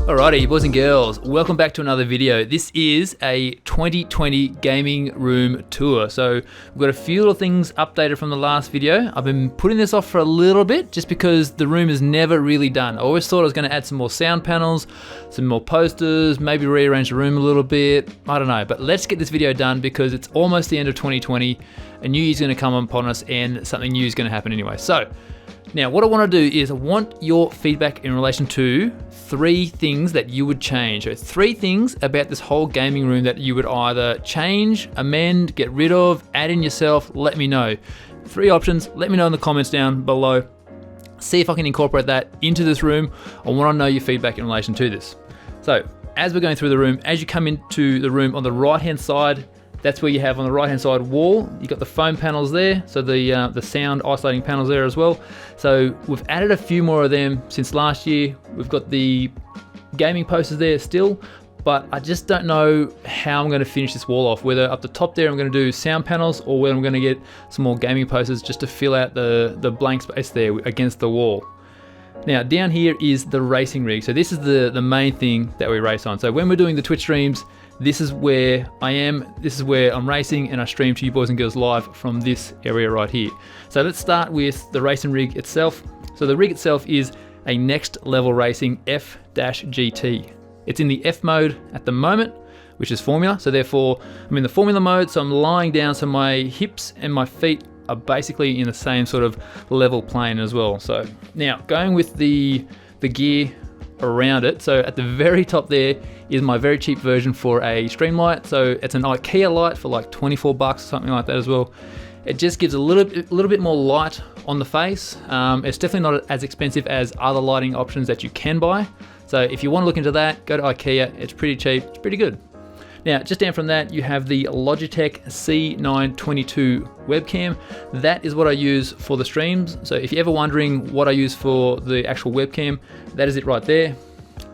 Alrighty, boys and girls, welcome back to another video. This is a 2020 gaming room tour. So we've got a few little things updated from the last video. I've been putting this off for a little bit just because the room is never really done. I always thought I was going to add some more sound panels, some more posters, maybe rearrange the room a little bit. I don't know, but let's get this video done because it's almost the end of 2020. A new year's going to come upon us and something new is going to happen anyway. So now what I want to do is I want your feedback in relation to 3 things that you would change. So 3 things about this whole gaming room that you would either change, amend, get rid of, add in yourself. Let me know. 3 options. Let me know in the comments down below. See if I can incorporate that into this room. I want to know your feedback in relation to this. So as we're going through the room, as you come into the room on the right hand side, that's where you have on the right hand side wall, you've got the foam panels there, so the sound isolating panels there as well. So we've added a few more of them since last year. We've got the gaming posters there still, but I just don't know how I'm going to finish this wall off, whether up the top there I'm going to do sound panels or whether I'm going to get some more gaming posters just to fill out the blank space there against the wall. Now down here is the racing rig. So this is the main thing that we race on. So when we're doing the Twitch streams, this is where I am, this is where I'm racing, and I stream to you boys and girls live from this area right here. So let's start with the racing rig itself. So the rig itself is a Next Level Racing F-GT. It's in the F mode at the moment, which is Formula. So therefore, I'm in the Formula mode, so I'm lying down, so my hips and my feet are basically in the same sort of level plane as well. So now going with the gear around it. So at the very top there is my very cheap version for a stream light. So it's an IKEA light for like 24 bucks or something like that as well. It just gives a little bit more light on the face. It's definitely not as expensive as other lighting options that you can buy. So if you want to look into that, go to IKEA. It's pretty cheap, it's pretty good. Now, just down from that, you have the Logitech C922 webcam. That is what I use for the streams. So if you're ever wondering what I use for the actual webcam, that is it right there.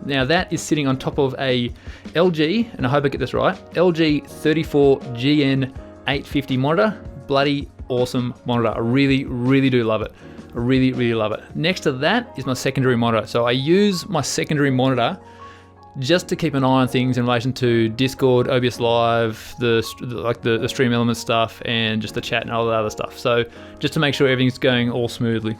Now that is sitting on top of a LG, and I hope I get this right, LG 34GN850 monitor. Bloody awesome monitor. I really do love it. I really love it. Next to that is my secondary monitor. So I use my secondary monitor just to keep an eye on things in relation to Discord, OBS Live, the stream element stuff, and just the chat and all the other stuff. So just to make sure everything's going all smoothly.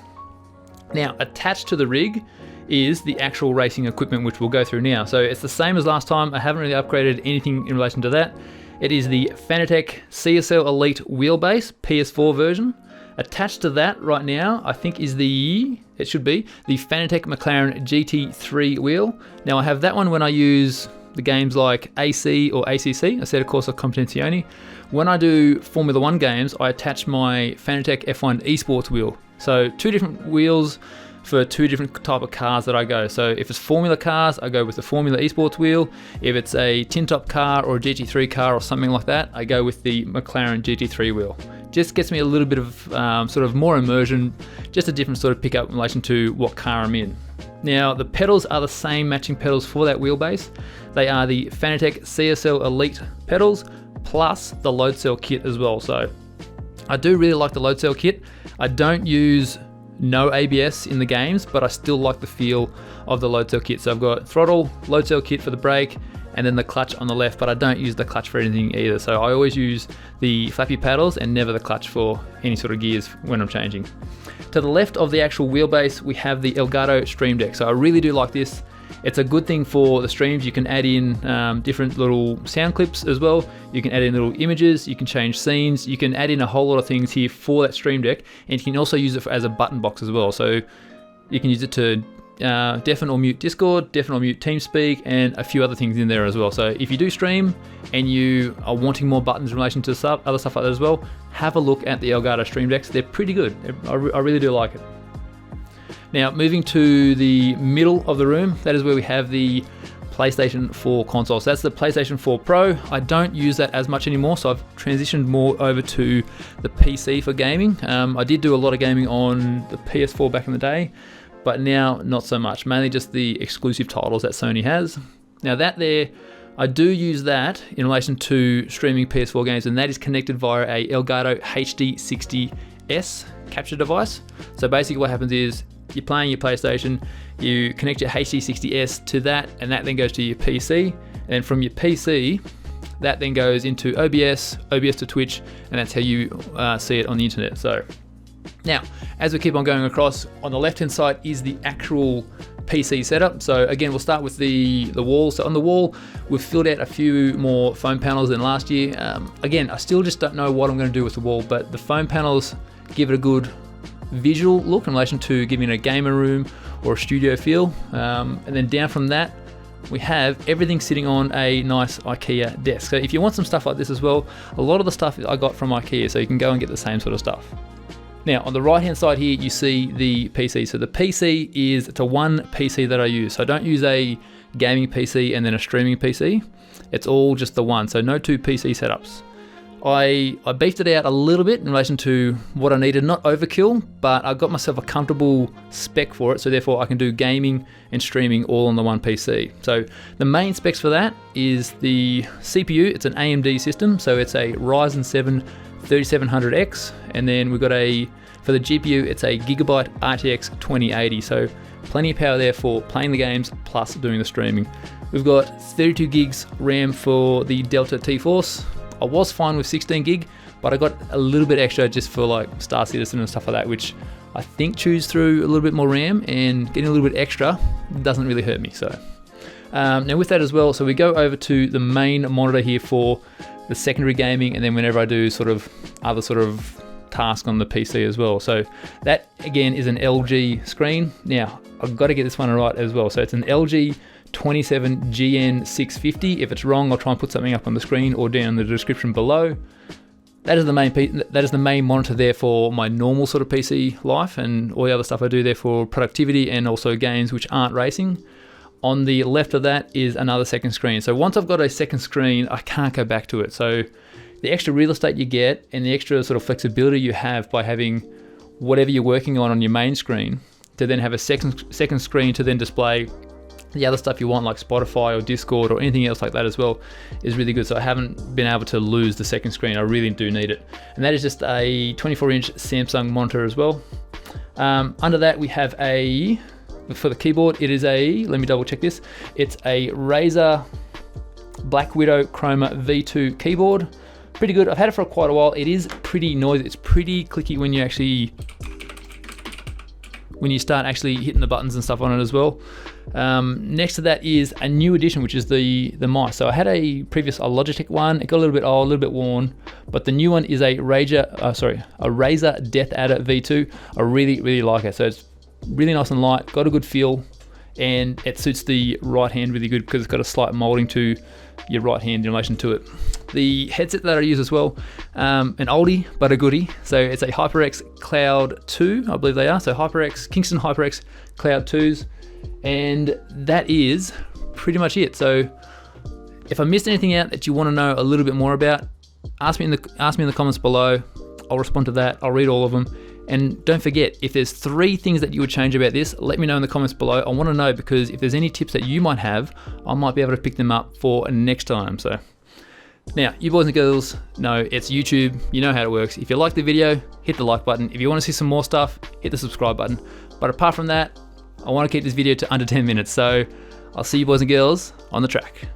Now, attached to the rig is the actual racing equipment, which we'll go through now. So it's the same as last time. I haven't really upgraded anything in relation to that. It is the Fanatec CSL Elite wheelbase PS4 version. Attached to that right now, I think is it should be the Fanatec McLaren GT3 wheel. Now I have that one when I use the games like AC or ACC, Assetto Corsa Competizione. When I do Formula 1 games, I attach my Fanatec F1 Esports wheel. So 2 different wheels for 2 different type of cars that I go. So if it's Formula cars, I go with the Formula Esports wheel. If it's a tin top car or a GT3 car or something like that, I go with the McLaren GT3 wheel. Just gets me a little bit of sort of more immersion, just a different sort of pickup in relation to what car I'm in. Now the pedals are the same matching pedals for that wheelbase. They are the Fanatec CSL Elite pedals plus the load cell kit as well. So I do really like the load cell kit. I don't use no ABS in the games, but I still like the feel of the load cell kit. So I've got throttle, load cell kit for the brake, and then the clutch on the left, but I don't use the clutch for anything either. So I always use the flappy paddles and never the clutch for any sort of gears when I'm changing. To the left of the actual wheelbase, we have the Elgato Stream Deck. So I really do like this. It's a good thing for the streams. You can add in different little sound clips as well. You can add in little images, you can change scenes, you can add in a whole lot of things here for that Stream Deck, and you can also use it as a button box as well. So you can use it to deafen or mute Discord, deafen or mute TeamSpeak, and a few other things in there as well. So if you do stream and you are wanting more buttons in relation to other stuff like that as well, have a look at the Elgato Stream Decks. They're pretty good. I really do like it. Now moving to the middle of the room, that is where we have the PlayStation 4 console. So that's the PlayStation 4 Pro. I don't use that as much anymore, so I've transitioned more over to the PC for gaming. I did do a lot of gaming on the PS4 back in the day, but now not so much, mainly just the exclusive titles that Sony has. Now that there, I do use that in relation to streaming PS4 games, and that is connected via a Elgato HD60S capture device. So basically what happens is you're playing your PlayStation, you connect your HD60S to that, and that then goes to your PC. And from your PC, that then goes into OBS to Twitch, and that's how you see it on the internet. So now, as we keep on going across, on the left-hand side is the actual PC setup. So again, we'll start with the wall. So on the wall, we've filled out a few more foam panels than last year. Again, I still just don't know what I'm going to do with the wall, but the foam panels give it a good visual look in relation to giving it a gamer room or a studio feel. And then down from that, we have everything sitting on a nice IKEA desk. So if you want some stuff like this as well, a lot of the stuff I got from IKEA, so you can go and get the same sort of stuff. Now, on the right-hand side here, you see the PC. So the PC it's a one PC that I use. So I don't use a gaming PC and then a streaming PC. It's all just the one, so no two PC setups. I beefed it out a little bit in relation to what I needed, not overkill, but I got myself a comfortable spec for it, so therefore I can do gaming and streaming all on the one PC. So the main specs for that is the CPU. It's an AMD system, so it's a Ryzen 7 3700X, and then we've got for the GPU, it's a Gigabyte RTX 2080, so plenty of power there for playing the games plus doing the streaming. We've got 32 gigs RAM for the Delta T-Force. I was fine with 16 gig, but I got a little bit extra just for like Star Citizen and stuff like that, which I think chews through a little bit more RAM, and getting a little bit extra doesn't really hurt me. So now with that as well, so we go over to the main monitor here for the secondary gaming, and then whenever I do sort of other sort of task on the PC as well. So that again is an LG screen. Now I've got to get this one right as well. So it's an LG 27GN650. If it's wrong, I'll try and put something up on the screen or down in the description below. That is the main monitor there for my normal sort of PC life, and all the other stuff I do there for productivity and also games which aren't racing. On the left of that is another second screen. So once I've got a second screen, I can't go back to it. So the extra real estate you get and the extra sort of flexibility you have by having whatever you're working on your main screen, to then have a second screen to then display the other stuff you want, like Spotify or Discord or anything else like that as well, is really good. So I haven't been able to lose the second screen. I really do need it. And that is just a 24-inch Samsung monitor as well. Under that we have for the keyboard, it is let me double check this. It's a Razer Black Widow Chroma V2 keyboard. Pretty good. I've had it for quite a while. It is pretty noisy. It's pretty clicky when you start actually hitting the buttons and stuff on it as well. Next to that is a new addition, which is the mice. So I had a Logitech one. It got a little bit old, a little bit worn, but the new one is a Razer Death Adder V2. I really, really like it. So it's really nice and light, got a good feel, and it suits the right hand really good because it's got a slight molding to your right hand in relation to it. The headset that I use as well, an oldie but a goodie. So it's a HyperX Cloud 2, I believe they are. So Kingston HyperX Cloud 2s, and that is pretty much it. So if I missed anything out that you want to know a little bit more about, ask me in the comments below. I'll respond to that. I'll read all of them. And don't forget, if there's 3 things that you would change about this, let me know in the comments below. I want to know, because if there's any tips that you might have, I might be able to pick them up for next time. So now, you boys and girls know it's YouTube. You know how it works. If you like the video, hit the like button. If you want to see some more stuff, hit the subscribe button. But apart from that, I want to keep this video to under 10 minutes. So I'll see you boys and girls on the track.